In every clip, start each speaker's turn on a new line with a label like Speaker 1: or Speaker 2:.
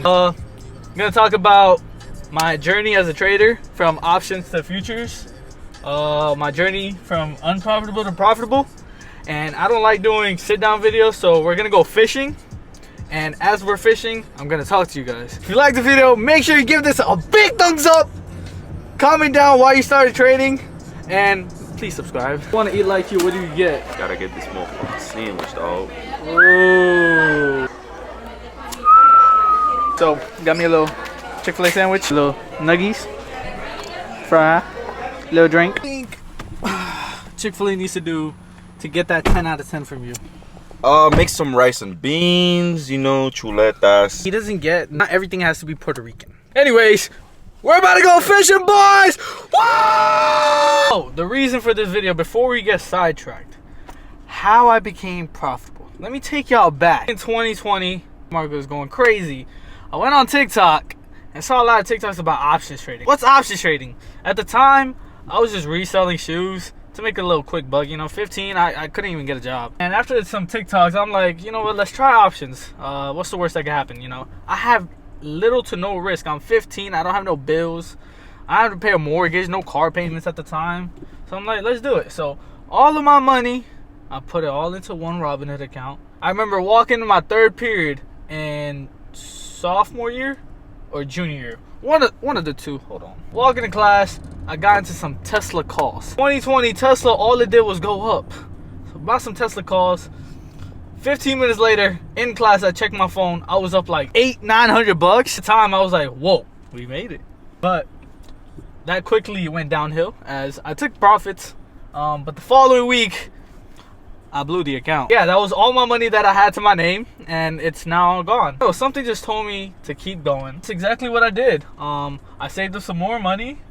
Speaker 1: I'm gonna talk about my journey as a trader from options to futures, my journey from unprofitable to profitable. And I don't like doing sit down videos, so we're gonna go fishing. And as we're fishing, I'm gonna talk to you guys. If you like the video, make sure you give this a big thumbs up. Comment down why you started trading, and please subscribe. If you wanna eat like you, what do you get?
Speaker 2: Gotta get this motherfucking sandwich, dog.
Speaker 1: Ooh. So, got me a little Chick-fil-A sandwich, a little nuggies, fry, little drink. I think Chick-fil-A needs to do to get that 10 out of 10 from you.
Speaker 2: Make some rice and beans, you know, chuletas.
Speaker 1: He doesn't get, not everything has to be Puerto Rican. Anyways, we're about to go fishing, boys! Woo! Oh, the reason for this video, before we get sidetracked, how I became profitable. Let me take y'all back. In 2020, market was going crazy. I went on TikTok and saw a lot of TikToks about options trading. What's options trading? At the time, I was just reselling shoes to make a little quick buck, you know. 15, I couldn't even get a job. And after some TikToks, I'm like, you know what, let's try options. What's the worst that could happen, you know? I have little to no risk. I'm 15, I don't have no bills. I have to pay a mortgage, no car payments at the time. So I'm like, let's do it. So all of my money, I put it all into one Robinhood account. I remember walking in my third period in sophomore year or junior year. One of the two. Hold on. Walking in class, I got into some Tesla calls. 2020 Tesla, all it did was go up. So bought some Tesla calls. 15 minutes later, in class, I checked my phone. I was up like $800-900. At the time, I was like, whoa, we made it. But that quickly went downhill as I took profits. But the following week, I blew the account. Yeah, that was all my money that I had to my name, and it's now gone. So something just told me to keep going. That's exactly what I did. I saved up some more money,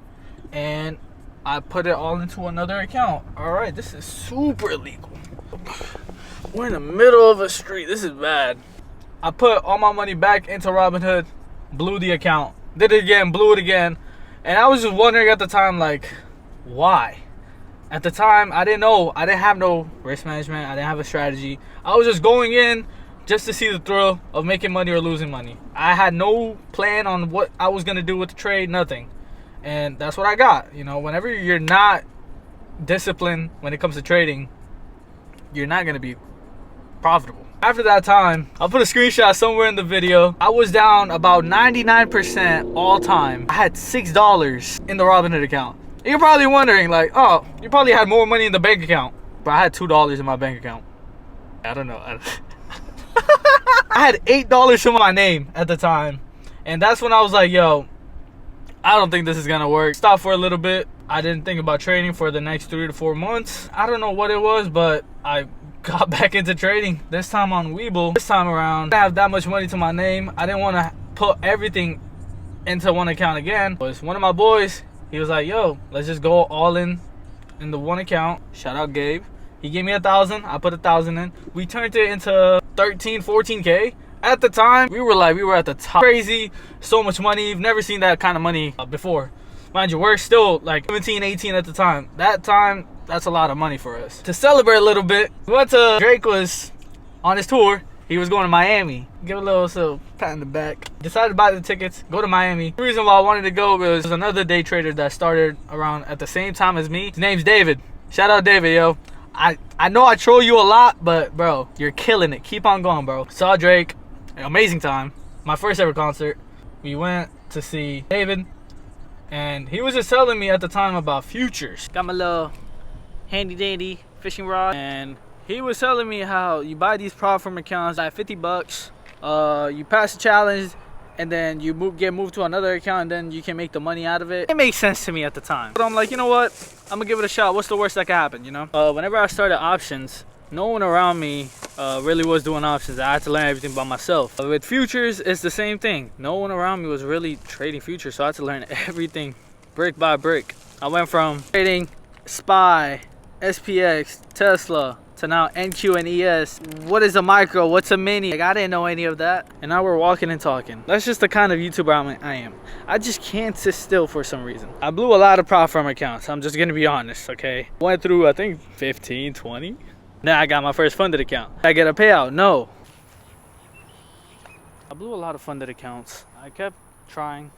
Speaker 1: and I put it all into another account. All right, this is super illegal. We're in the middle of a street. This is bad. I put all my money back into Robinhood, blew the account, did it again, blew it again, and I was just wondering at the time, like, why? At the time, I didn't know. I didn't have no risk management. I didn't have a strategy. I was just going in just to see the thrill of making money or losing money. I had no plan on what I was going to do with the trade, nothing. And that's what I got. You know, whenever you're not disciplined when it comes to trading, you're not going to be profitable. After that time, I'll put a screenshot somewhere in the video. I was down about 99% all time. I had $6 in the Robinhood account. You're probably wondering, like, oh, you probably had more money in the bank account. But I had $2 in my bank account. I don't know. I had $8 to my name at the time. And that's when I was like, yo, I don't think this is gonna work. Stopped for a little bit. I didn't think about trading for the next 3 to 4 months. I don't know what it was, but I got back into trading. This time on Webull. This time around, I didn't have that much money to my name. I didn't want to put everything into one account again. But one of my boys, he was like, yo, let's just go all in the one account. Shout out Gabe. He gave me 1,000. I put 1,000 in. We turned it into 13, 14K. At the time, we were at the top. Crazy, so much money. You've never seen that kind of money before. Mind you, we're still like 17, 18 at the time. That time, that's a lot of money for us. To celebrate a little bit, we went to, Drake was on his tour. He was going to Miami. Give a little pat in the back. Decided to buy the tickets, go to Miami. The reason why I wanted to go was another day trader that started around at the same time as me. His name's David. Shout out David, yo. I know I troll you a lot, but bro, you're killing it. Keep on going, bro. Saw Drake, amazing time. My first ever concert. We went to see David, and he was just telling me at the time about futures. Got my little handy dandy fishing rod, and he was telling me how you buy these prop firm accounts at 50 bucks. You pass the challenge, and then you get moved to another account, and then you can make the money out of it. It makes sense to me at the time. But I'm like, you know what? I'm gonna give it a shot. What's the worst that could happen, you know? Whenever I started options, no one around me really was doing options. I had to learn everything by myself. With futures, it's the same thing. No one around me was really trading futures, so I had to learn everything brick by brick. I went from trading SPY, SPX, Tesla, to now NQ and ES. What is a micro? What's a mini? Like, I didn't know any of that. And now we're walking and talking. That's just the kind of YouTuber I am. I just can't sit still for some reason. I blew a lot of prop firm accounts. I'm just gonna be honest, okay? Went through, I think, 15, 20. Now I got my first funded account. I get a payout? No. I blew a lot of funded accounts. I kept trying.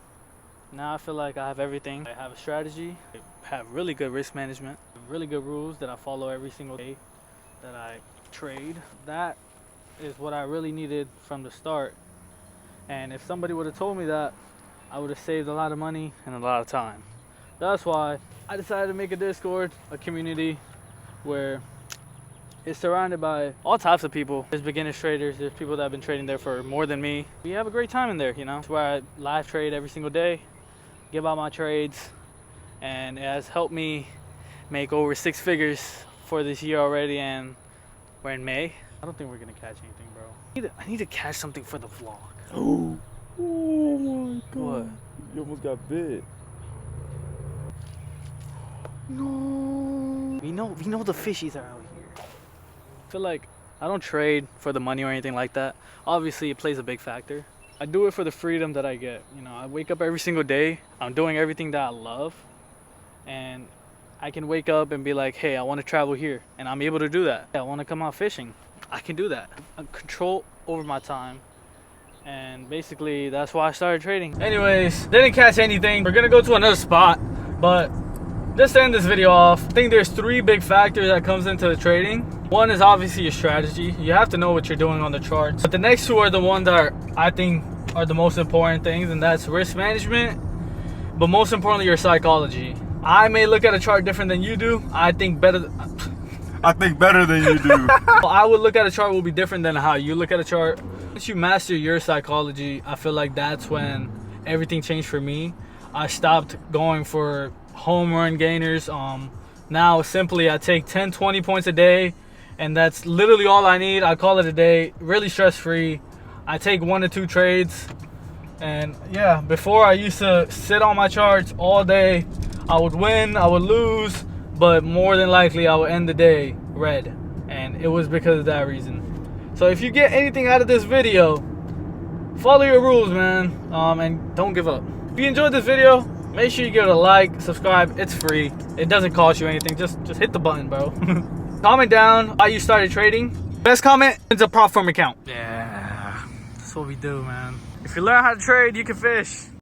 Speaker 1: Now I feel like I have everything. I have a strategy. I have really good risk management. Really good rules that I follow every single day that I trade. That is what I really needed from the start. And if somebody would have told me that, I would have saved a lot of money and a lot of time. That's why I decided to make a Discord, a community where it's surrounded by all types of people. There's beginners traders, there's people that have been trading there for more than me. We have a great time in there, you know. It's where I live trade every single day, give out my trades, and it has helped me make over 6 figures for this year already, and we're in May. I don't think we're gonna catch anything, bro. I need to catch something for the vlog.
Speaker 3: Oh my god.
Speaker 1: What?
Speaker 3: You almost got bit.
Speaker 1: No. We know the fishies are out here. I feel like I don't trade for the money or anything like that. Obviously, it plays a big factor. I do it for the freedom that I get. You know, I wake up every single day. I'm doing everything that I love, and I can wake up and be like, hey, I want to travel here, and I'm able to do that. I want to come out fishing. I can do that. I control over my time. And basically, that's why I started trading. Anyways, didn't catch anything. We're gonna go to another spot, but just to end this video off, I think there's 3 big factors that comes into the trading. One is obviously your strategy. You have to know what you're doing on the charts. But the next 2 are the ones that I think are the most important things, and that's risk management, but most importantly, your psychology. I may look at a chart different than you do. I think better than you do. I would look at a chart will be different than how you look at a chart. Once you master your psychology, I feel like that's when everything changed for me. I stopped going for home run gainers. Now simply I take 10-20 points a day, and that's literally all I need. I call it a day, really stress free. I take 1 to 2 trades, and yeah, before I used to sit on my charts all day. I would win, I would lose, but more than likely I would end the day red, and it was because of that reason. So if you get anything out of this video, follow your rules, man, and don't give up. If you enjoyed this video, make sure you give it a like, subscribe. It's free. It doesn't cost you anything. Just hit the button, bro. Comment down why you started trading. Best comment is a prop firm account. Yeah, that's what we do, man. If you learn how to trade, you can fish.